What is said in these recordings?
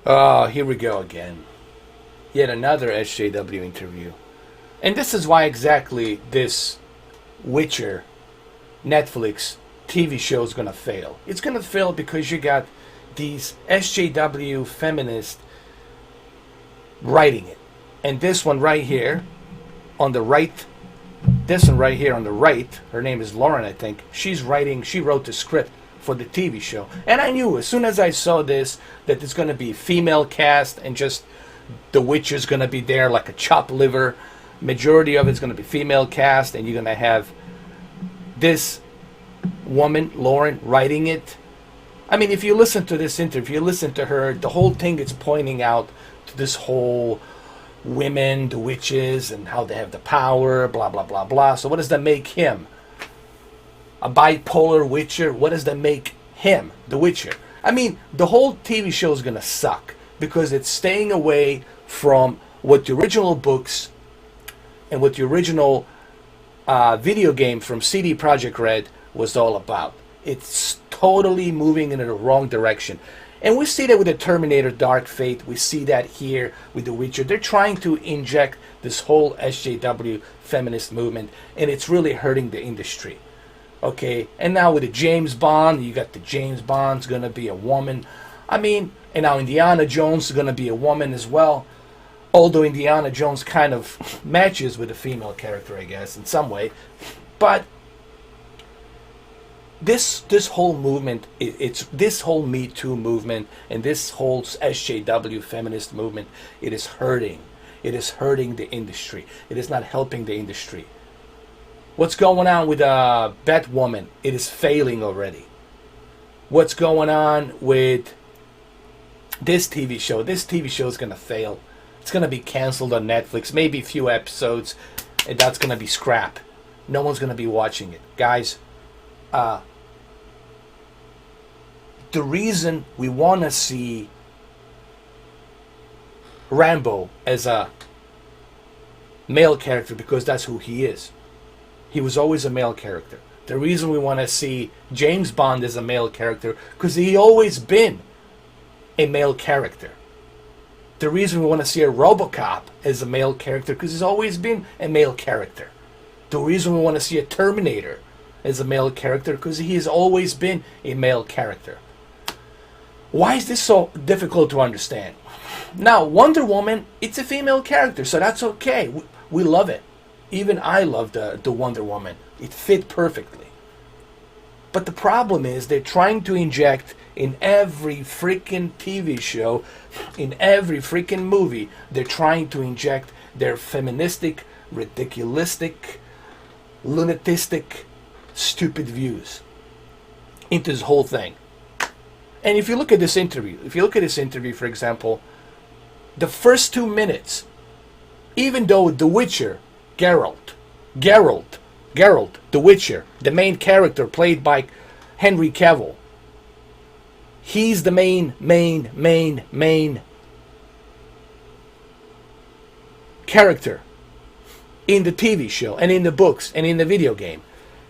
Oh, here we go again. Yet another SJW interview. And this is why exactly this Witcher Netflix TV show is going to fail. It's going to fail because you got these SJW feminists writing it. And this one right here on the right, this one right here on the right, her name is Lauren, I think. She wrote the script for the TV show. And I knew as soon as I saw this that it's going to be female cast and just the Witcher's going to be there like a chopped liver. Majority of it's going to be female cast, and you're going to have this woman, Lauren, writing it. I mean, if you listen to this interview, if you listen to her, the whole thing is pointing out to this whole women, the witches, and how they have the power, blah, blah, blah, blah. So what does that make him? A bipolar Witcher? What does that make him, the Witcher? I mean, the whole TV show is going to suck because it's staying away from what the original books and what the original video game from CD Projekt Red was all about. It's totally moving in the wrong direction. And we see that with the Terminator Dark Fate. We see that here with The Witcher. They're trying to inject this whole SJW feminist movement, and it's really hurting the industry. Okay, and now with the James Bond, you got the James Bond's going to be a woman. I mean, and now Indiana Jones is going to be a woman as well. Although Indiana Jones kind of matches with a female character, I guess, in some way. But this whole movement, it's this whole Me Too movement and this whole SJW feminist movement, it is hurting. It is hurting the industry. It is not helping the industry. What's going on with Batwoman? It is failing already. What's going on with this TV show? This TV show is going to fail. It's going to be canceled on Netflix. Maybe a few episodes, and that's going to be scrap. No one's going to be watching it. Guys, the reason we want to see Rambo as a male character, because that's who he is. He was always a male character. The reason we want to see James Bond as a male character, because he always been a male character. The reason we want to see a RoboCop as a male character, because he's always been a male character. The reason we want to see a Terminator as a male character, because he has always been a male character. Why is this so difficult to understand? Now, Wonder Woman, it's a female character, so that's okay. We love it. Even I love the Wonder Woman. It fit perfectly. But the problem is they're trying to inject in every freaking TV show, in every freaking movie, they're trying to inject their feministic, ridiculistic, lunatistic, stupid views into this whole thing. And if you look at this interview, for example, the first 2 minutes, even though The Witcher, Geralt, The Witcher, the main character played by Henry Cavill, he's the main character in the TV show and in the books and in the video game.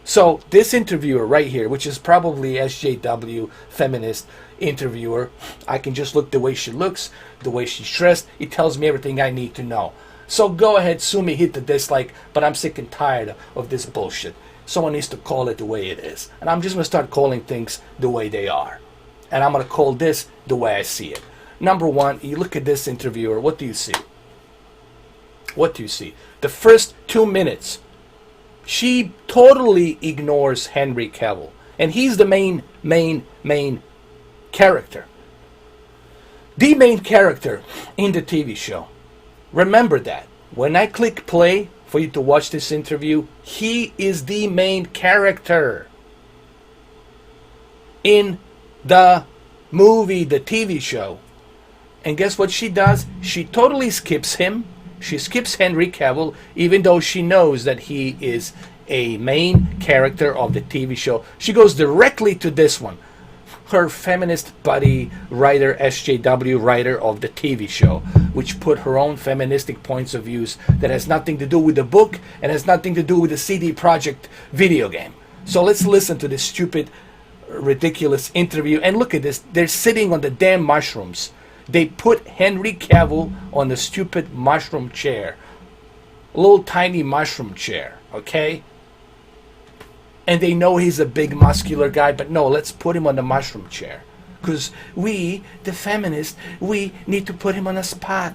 So this interviewer right here, which is probably SJW feminist interviewer, I can just look the way she looks, the way she's dressed. It tells me everything I need to know. So go ahead, sue me, hit the dislike, but I'm sick and tired of this bullshit. Someone needs to call it the way it is. And I'm just going to start calling things the way they are. And I'm going to call this the way I see it. Number one, you look at this interviewer, what do you see? What do you see? The first 2 minutes, she totally ignores Henry Cavill. And he's the main character. The main character in the TV show. Remember that. When I click play for you to watch this interview, he is the main character in the movie, the TV show. And guess what she does? She totally skips him. She skips Henry Cavill, even though she knows that he is a main character of the TV show. She goes directly to this one. Her feminist buddy writer, SJW writer of the TV show, which put her own feministic points of views that has nothing to do with the book and has nothing to do with the CD Projekt video game. So let's listen to this stupid, ridiculous interview and look at this. They're sitting on the damn mushrooms. They put Henry Cavill on the stupid mushroom chair. A little tiny mushroom chair, okay? And they know he's a big muscular guy, but no, let's put him on the mushroom chair. Because we, the feminists, we need to put him on a spot.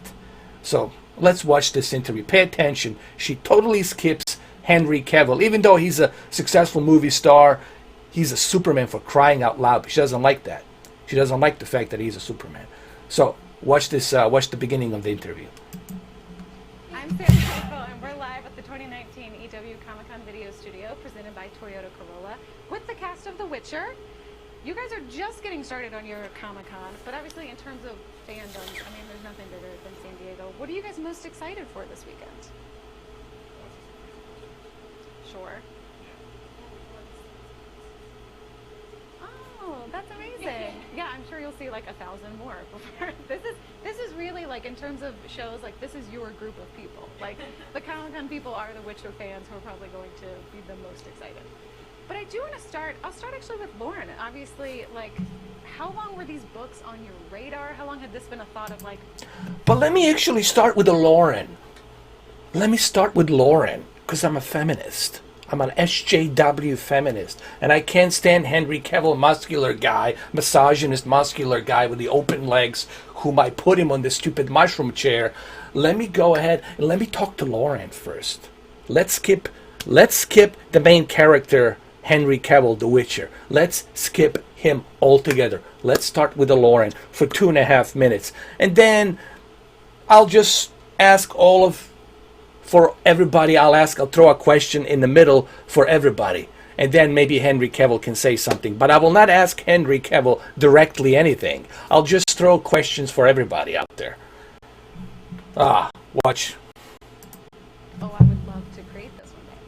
So let's watch this interview. Pay attention. She totally skips Henry Cavill. Even though he's a successful movie star, he's a Superman, for crying out loud. She doesn't like that. She doesn't like the fact that he's a Superman. So watch this. Watch the beginning of the interview. I'm Sarah Cavill, and we're live at the 2019 EW Comic-Con Video Studio, presented by Toyota Corolla, with the cast of The Witcher. You guys are just getting started on your Comic-Con, but obviously in terms of fandom, I mean, there's nothing bigger than San Diego. What are you guys most excited for this weekend? Sure. Oh, that's amazing. Yeah, I'm sure you'll see like 1,000 more before. This is really like, in terms of shows, like this is your group of people. Like the Comic-Con people are the Witcher fans who are probably going to be the most excited. But I do want to start, I'll start actually with Lauren. Obviously, like, how long were these books on your radar? How long had this been a thought of like... But let me actually start with the Lauren. Let me start with Lauren, because I'm a feminist. I'm an SJW feminist. And I can't stand Henry Cavill, muscular guy, misogynist muscular guy with the open legs, whom I put him on this stupid mushroom chair. Let me go ahead and let me talk to Lauren first. Let's skip the main character, Henry Cavill, The Witcher. Let's skip him altogether. Let's start with the Lauren for 2.5 minutes. And then I'll just ask for everybody. I'll throw a question in the middle for everybody. And then maybe Henry Cavill can say something. But I will not ask Henry Cavill directly anything. I'll just throw questions for everybody out there. Watch. Oh, I would love to create this one day.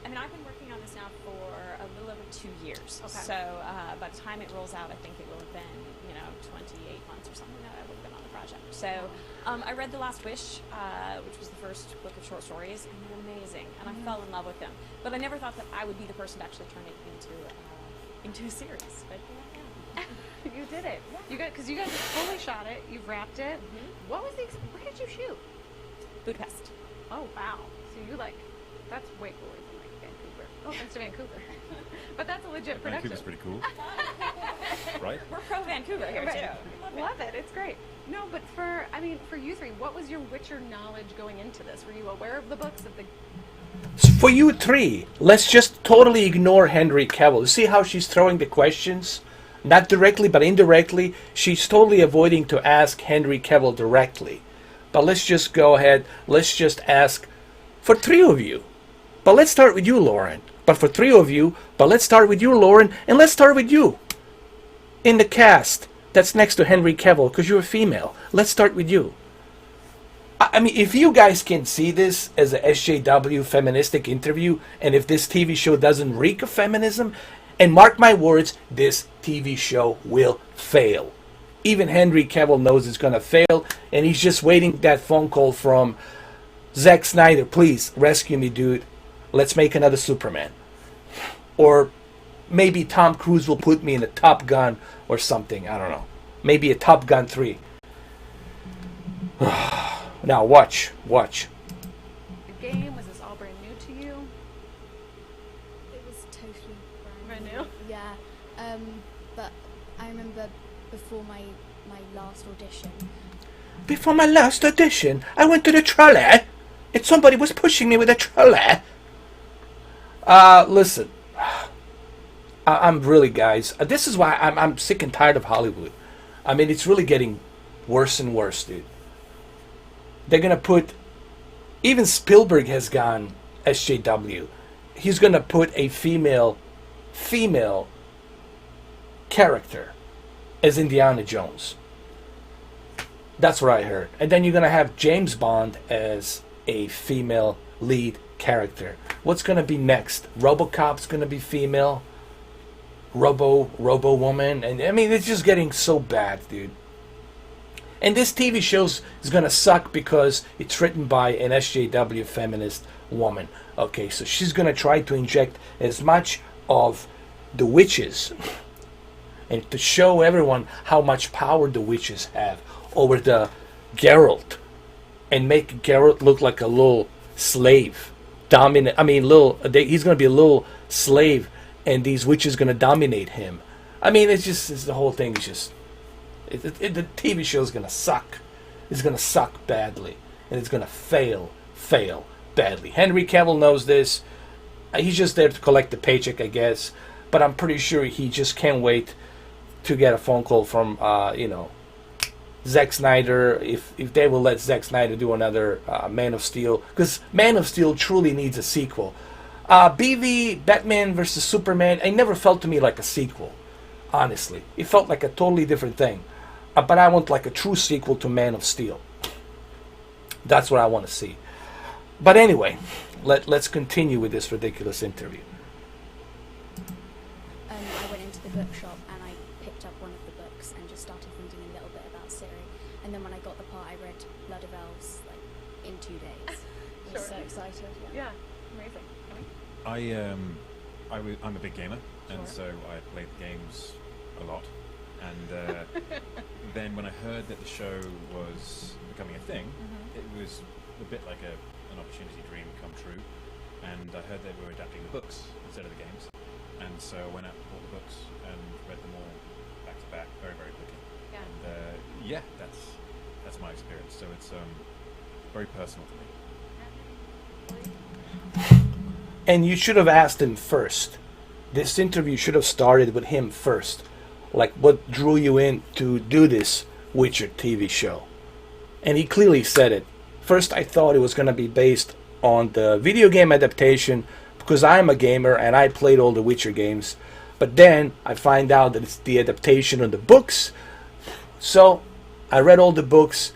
I mean, I've been working on this now for a little over 2 years. Okay. So by the time it rolls out, I think it will have been, 28 months or something that I would have been on the project. So I read The Last Wish, which was the first book of short stories, and they're amazing. And I fell in love with them. But I never thought that I would be the person to actually turn it into a series. But yeah. You did it. Yeah. Because you guys fully shot it. You've wrapped it. What was where did you shoot? Budapest. Oh, wow. So you that's way cooler than like Vancouver. Oh, thanks to Vancouver. But that's a legit production. Vancouver's pretty cool. Right? We're pro Vancouver here, too. Love it. It's great. No, but for you three, what was your Witcher knowledge going into this? Were you aware of the books, of the... For you three, let's just totally ignore Henry Cavill. See how she's throwing the questions? Not directly, but indirectly. She's totally avoiding to ask Henry Cavill directly. But let's just go ahead. Let's just ask for 3 of you. But let's start with you, Lauren. But for 3 of you, but let's start with you, Lauren, and let's start with you. In the cast that's next to Henry Cavill, because you're a female. Let's start with you. I mean, if you guys can see this as a SJW feministic interview, and if this TV show doesn't reek of feminism, and mark my words, this TV show will fail. Even Henry Cavill knows it's going to fail, and he's just waiting that phone call from Zack Snyder. Please, rescue me, dude. Let's make another Superman. Or maybe Tom Cruise will put me in a Top Gun or something. I don't know. Maybe a Top Gun 3. Now, watch. The game, was this all brand new to you? It was totally Brand new? Yeah, but I remember before my last audition. Before my last audition, I went to the trolley, and somebody was pushing me with a trolley. Listen, I'm really, guys. This is why I'm sick and tired of Hollywood. I mean, it's really getting worse and worse, dude. They're gonna put, even Spielberg has gone SJW. He's gonna put a female character as Indiana Jones. That's what I heard. And then you're gonna have James Bond as a female lead character. What's gonna be next? RoboCop's gonna be female. Robo Woman, and I mean, it's just getting so bad, dude. And this TV show is gonna suck because it's written by an SJW feminist woman. Okay, so she's gonna try to inject as much of the witches and to show everyone how much power the witches have over the Geralt, and make Geralt look like a little slave, dominant. I mean, he's going to be a little slave, and these witches going to dominate him. I mean, the whole thing is just, the TV show is going to suck. It's going to suck badly, and it's going to fail badly. Henry Cavill knows this. He's just there to collect the paycheck, I guess. But I'm pretty sure he just can't wait to get a phone call from, Zack Snyder, if they will let Zack Snyder do another Man of Steel, because Man of Steel truly needs a sequel. BV, Batman vs. Superman, it never felt to me like a sequel, honestly. It felt like a totally different thing. But I want like a true sequel to Man of Steel. That's what I want to see. But anyway, let's continue with this ridiculous interview. I went into the bookshop and I picked up one of the books and just started reading a little bit about Ciri. And then when I got the part, I read Blood of Elves like in 2 days. I was so excited. Yeah, amazing. I'm a big gamer, and so I played games a lot. And then when I heard that the show was becoming a thing, it was a bit like an opportunity dream come true. And I heard they were adapting the books instead of the games. And so I went out and bought the books and read them all back to back very, very quickly. Yeah. And that's my experience. So it's very personal to me. And you should have asked him first. This interview should have started with him first. Like, what drew you in to do this Witcher TV show? And he clearly said it. First, I thought it was going to be based on the video game adaptation because I'm a gamer and I played all the Witcher games. But then I find out that it's the adaptation of the books. So I read all the books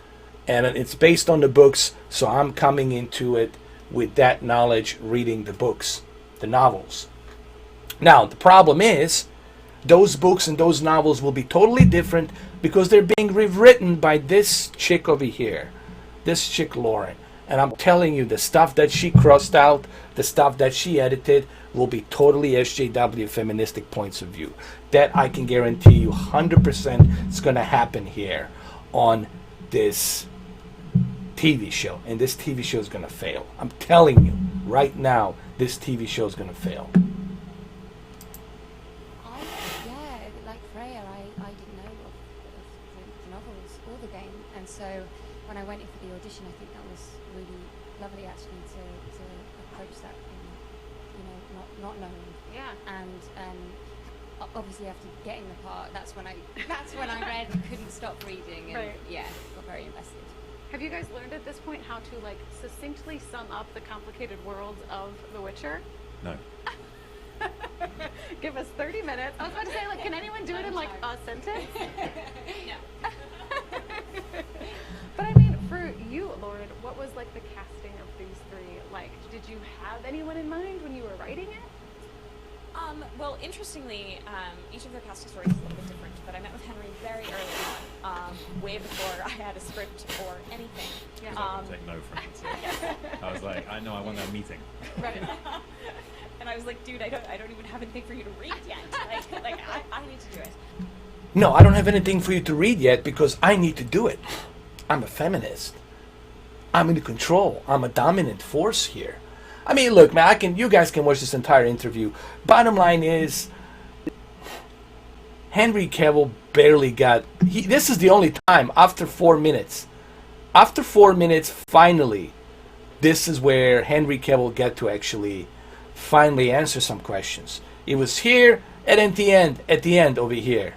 and it's based on the books. So I'm coming into it with that knowledge, reading the books, the novels. Now, the problem is, those books and those novels will be totally different because they're being rewritten by this chick over here. This chick, Lauren. And I'm telling you, the stuff that she crossed out, the stuff that she edited, will be totally SJW feministic points of view. That I can guarantee you 100% is going to happen here on this TV show. And this TV show is going to fail. I'm telling you, right now, this TV show is going to fail. Like Freya, I didn't know of the novels or the game, and so when I went in for the audition, I think that was really lovely actually to approach that in, not knowing. Yeah. And obviously after getting the part, that's when I read and couldn't stop reading, and Right. yeah, got very invested. Have you guys learned at this point how to like succinctly sum up the complicated worlds of The Witcher? No. Give us 30 minutes. I was about to say, like, can anyone do it in like a sentence? No. But I mean, for you, Lauren, what was like the casting of these three like? Did you have anyone in mind when you were writing it? Well, interestingly, each of their casting stories is a little bit different, but I met with Henry very early on, way before I had a script or anything. Yeah. Take no from it. So I was like, I know, I want that meeting. Right. And I was like, dude, I don't even have anything for you to read yet. Like I need to do it. No, I don't have anything for you to read yet because I need to do it. I'm a feminist. I'm in control. I'm a dominant force here. I mean, look, man, you guys can watch this entire interview. Bottom line is, Henry Cavill barely got, this is the only time after 4 minutes. After 4 minutes, finally, this is where Henry Cavill got to actually finally answer some questions. It was here and at the end over here.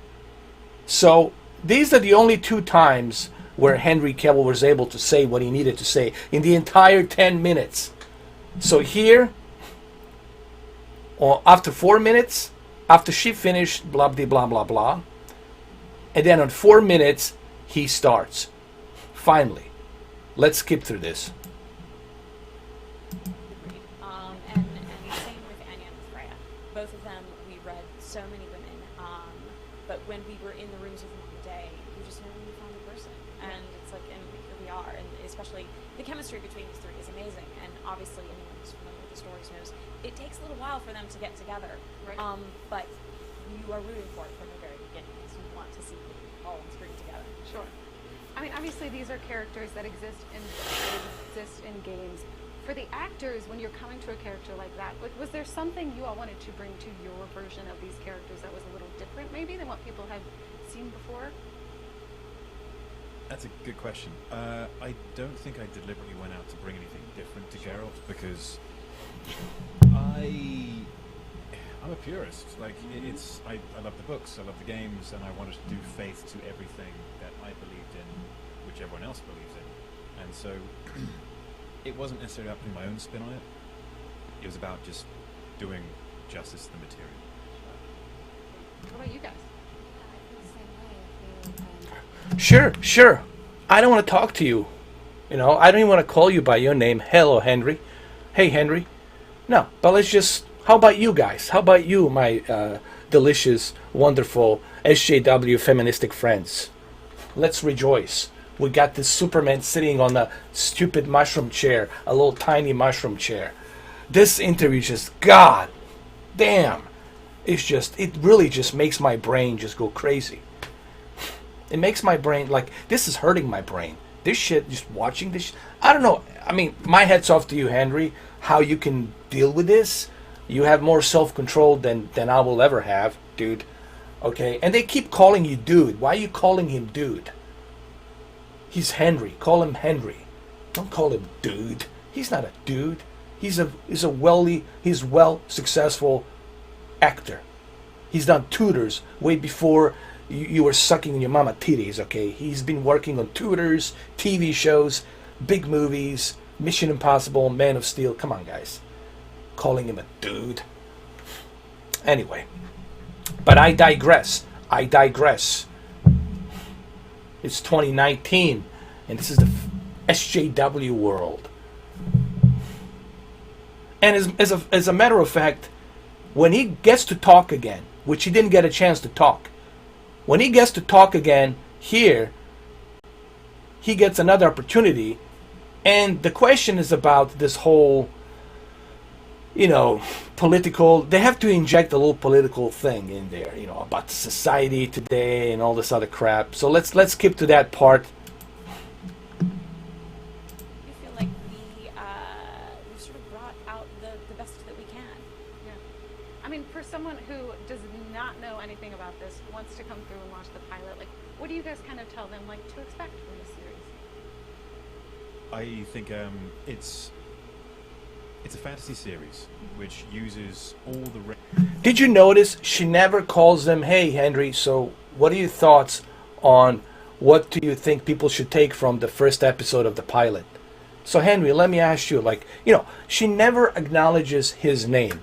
So these are the only 2 times where Henry Cavill was able to say what he needed to say in the entire 10 minutes. So here, after 4 minutes, after she finished blah blah blah blah blah, and then on 4 minutes he starts. Finally, let's skip through this. And same with Anya and Freya. Both of them, we read so many women, but when we were in the rooms with them on the day, we just know when we found the person. And it's like, and here we are, and especially the chemistry between these three is amazing, and obviously anyone who's familiar with the stories knows it takes a little while for them to get together, Right. but you are rooting for it from the very beginning. to see all on screen together. Sure. I mean, obviously these are characters that exist in games. For the actors, when you're coming to a character like that, was there something you all wanted to bring to your version of these characters that was a little different, maybe, than what people had seen before? That's a good question. I don't think I deliberately went out to bring anything different to Geralt because I'm a purist. Like I love the books, I love the games, and I wanted to do faith to everything that I believed in, which everyone else believes in. And so it wasn't necessarily about putting my own spin on it. It was about just doing justice to the material. What about you guys? I feel the same way. I feel, Sure. I don't want to talk to you. You know, I don't even want to call you by your name. Hello, Henry. Hey, Henry. No, but let's just... How about you guys? How about you, my delicious, wonderful SJW feministic friends? Let's rejoice. We got this Superman sitting on a stupid mushroom chair, a little tiny mushroom chair. This interview just, God damn. It really just makes my brain just go crazy. It makes my brain, like, this is hurting my brain. This shit, just watching this, I don't know. I mean, my head's off to you, Henry, how you can deal with this. You have more self-control than I will ever have, dude. Okay? And they keep calling you dude. Why are you calling him dude? He's Henry. Call him Henry. Don't call him dude. He's not a dude. He's well successful actor. He's done tutors way before you were sucking in your mama titties, okay? He's been working on tutors, TV shows, big movies, Mission Impossible, Man of Steel. Come on, guys. Calling him a dude. Anyway. But I digress. It's 2019, and this is the SJW world. And as a matter of fact, when he gets to talk again, which he didn't get a chance to talk, when he gets to talk again here, he gets another opportunity. And the question is about this whole, political, they have to inject a little political thing in there, about society today and all this other crap. So let's skip to that part. I feel like we sort of brought out the best that we can. Yeah. I mean, for someone who does not know anything about this, wants to come through and watch the pilot, like, what do you guys kind of tell them, like, to expect from this series? I think it's a fantasy series which uses all the... Did you notice she never calls them, hey, Henry, so what are your thoughts on what do you think people should take from the first episode of the pilot? So, Henry, let me ask you, she never acknowledges his name.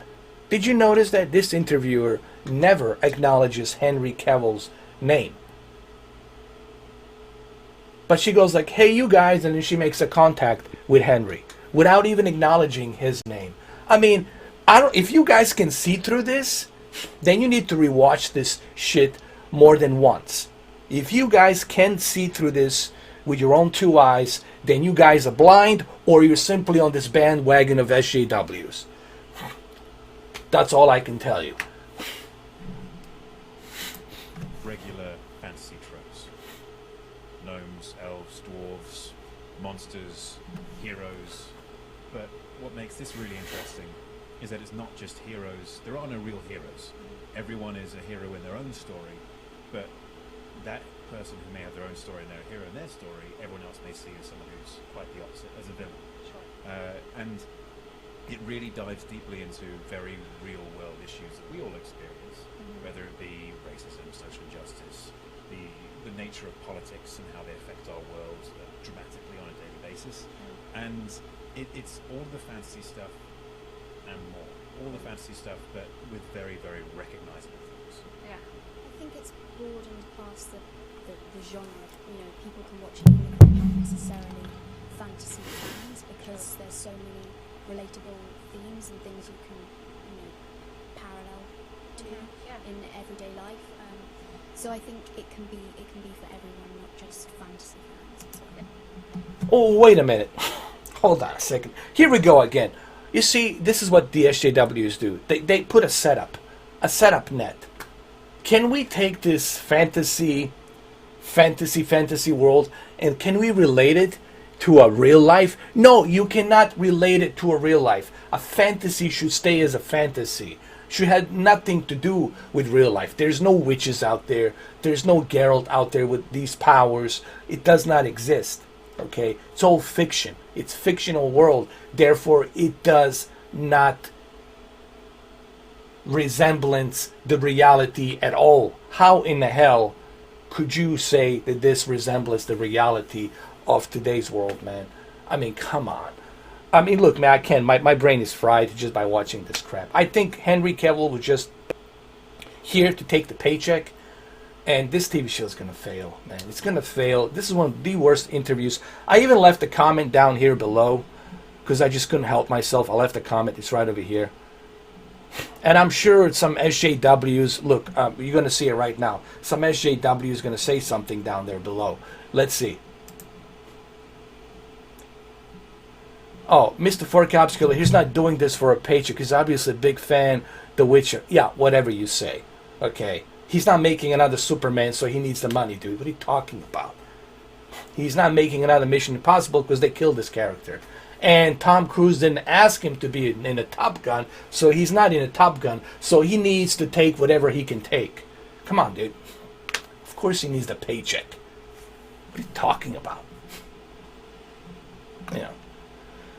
Did you notice that this interviewer never acknowledges Henry Cavill's name? But she goes like, hey, you guys, and then she makes a contact with Henry without even acknowledging his name. I mean, if you guys can see through this, then you need to rewatch this shit more than once. If you guys can see through this with your own two eyes, then you guys are blind or you're simply on this bandwagon of SJWs. That's all I can tell you. Regular fantasy tropes. Gnomes, elves, dwarves, monsters, heroes. But what makes this really interesting is that it's not just heroes. There are no real heroes. Everyone is a hero in their own story, but that person who may have their own story and they're a hero in their story, everyone else may see as someone who's quite the opposite, as a villain. Sure. And it really dives deeply into very real-world issues that we all experience, whether it be racism, social injustice, the nature of politics and how they affect our world dramatically on a daily basis. And it's all the fantasy stuff and more. All the fantasy stuff, but with very, very recognizable things. Yeah. I think it's broadened past the genre. People can watch it even if they're not necessarily fantasy fans, because there's so many relatable themes and things you can, parallel to in everyday life. So I think it can be for everyone, not just fantasy fans. Oh, wait a minute. Hold on a second. Here we go again. You see, this is what the SJWs do. They put a setup net. can we take this fantasy world and can we relate it to a real life? No, you cannot relate it to a real life. A fantasy should stay as a fantasy. Should have nothing to do with real life. There's no witches out there. There's no Geralt out there with these powers. It does not exist. Okay? It's all fiction. It's fictional world. Therefore, it does not resemblance the reality at all. How in the hell could you say that this resembles the reality of today's world, man? I mean, come on. I mean, look, man, I can't. My brain is fried just by watching this crap. I think Henry Cavill was just here to take the paycheck, and this TV show is going to fail, man. It's going to fail. This is one of the worst interviews. I even left a comment down here below because I just couldn't help myself. I left a comment. It's right over here. And I'm sure some SJWs, look, you're going to see it right now. Some SJW is going to say something down there below. Let's see. Oh, Mr. Forecap's Killer, he's not doing this for a paycheck. He's obviously a big fan, The Witcher. Yeah, whatever you say. Okay. He's not making another Superman, so he needs the money, dude. What are you talking about? He's not making another Mission Impossible because they killed his character. And Tom Cruise didn't ask him to be in a Top Gun, so he's not in a Top Gun. So he needs to take whatever he can take. Come on, dude. Of course he needs the paycheck. What are you talking about? Yeah.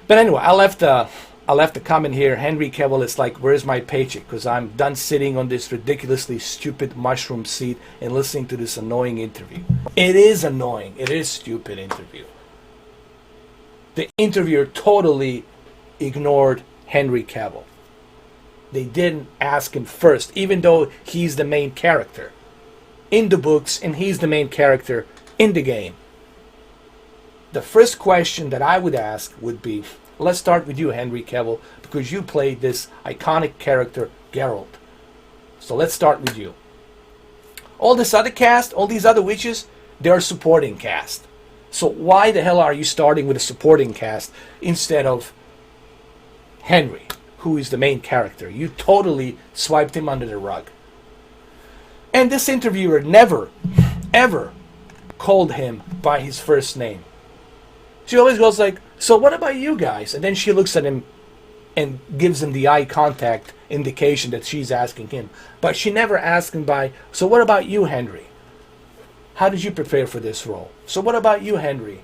But anyway, I left a comment here. Henry Cavill is like, where's my paycheck? Because I'm done sitting on this ridiculously stupid mushroom seat and listening to this annoying interview. It is annoying. It is stupid interview. The interviewer totally ignored Henry Cavill. They didn't ask him first, even though he's the main character in the books and he's the main character in the game. The first question that I would ask would be, let's start with you, Henry Cavill, because you played this iconic character, Geralt. So let's start with you. All this other cast, all these other witches, they're supporting cast. So why the hell are you starting with a supporting cast instead of Henry, who is the main character? You totally swiped him under the rug. And this interviewer never, ever called him by his first name. She always goes like, so what about you guys? And then she looks at him and gives him the eye contact indication that she's asking him. But she never asked him by, so what about you, Henry? How did you prepare for this role? So what about you, Henry?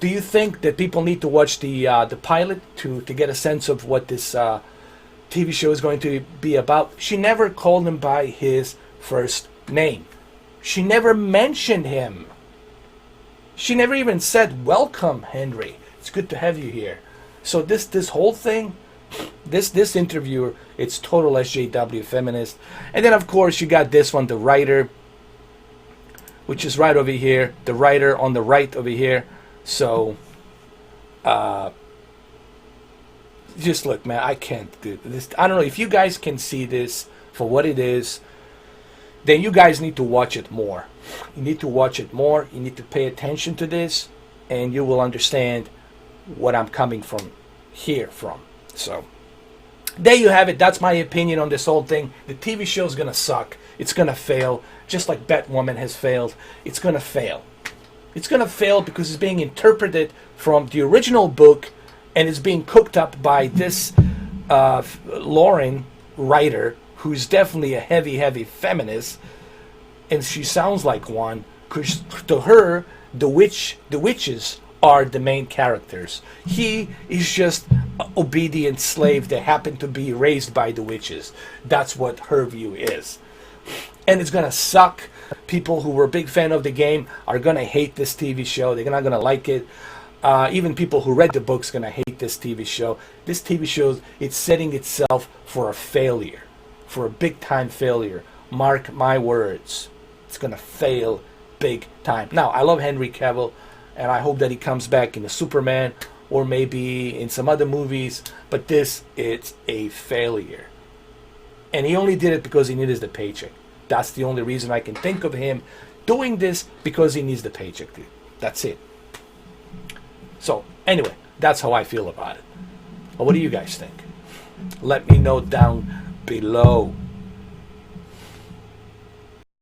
Do you think that people need to watch the pilot to get a sense of what this TV show is going to be about? She never called him by his first name. She never mentioned him. She never even said, welcome, Henry. It's good to have you here. So this whole thing, this interviewer, it's total SJW Feminist. And then, of course, you got this one, the writer, which is right over here. The writer on the right over here. So, just look, man, I can't do this. I don't know if you guys can see this for what it is. Then you guys need to watch it more. You need to watch it more. You need to pay attention to this, and you will understand what I'm coming from here from. So, there you have it. That's my opinion on this whole thing. The TV show is going to suck. It's going to fail, just like Batwoman has failed. It's going to fail. It's going to fail because it's being interpreted from the original book, and it's being cooked up by this Lauren writer, who's definitely a heavy feminist, and she sounds like one, because to her, the witches are the main characters. He is just an obedient slave that happened to be raised by the witches. That's what her view is. And it's going to suck. People who were a big fan of the game are going to hate this TV show. They're not going to like it. Even people who read the books are going to hate this TV show. This TV show, it's setting itself for a failure. For a big-time failure. Mark my words. It's going to fail big time. Now, I love Henry Cavill, and I hope that he comes back in the Superman or maybe in some other movies, but this, it's a failure. And he only did it because he needed the paycheck. That's the only reason I can think of him doing this, because he needs the paycheck, dude. That's it. So, anyway, that's how I feel about it. But what do you guys think? Let me know down below.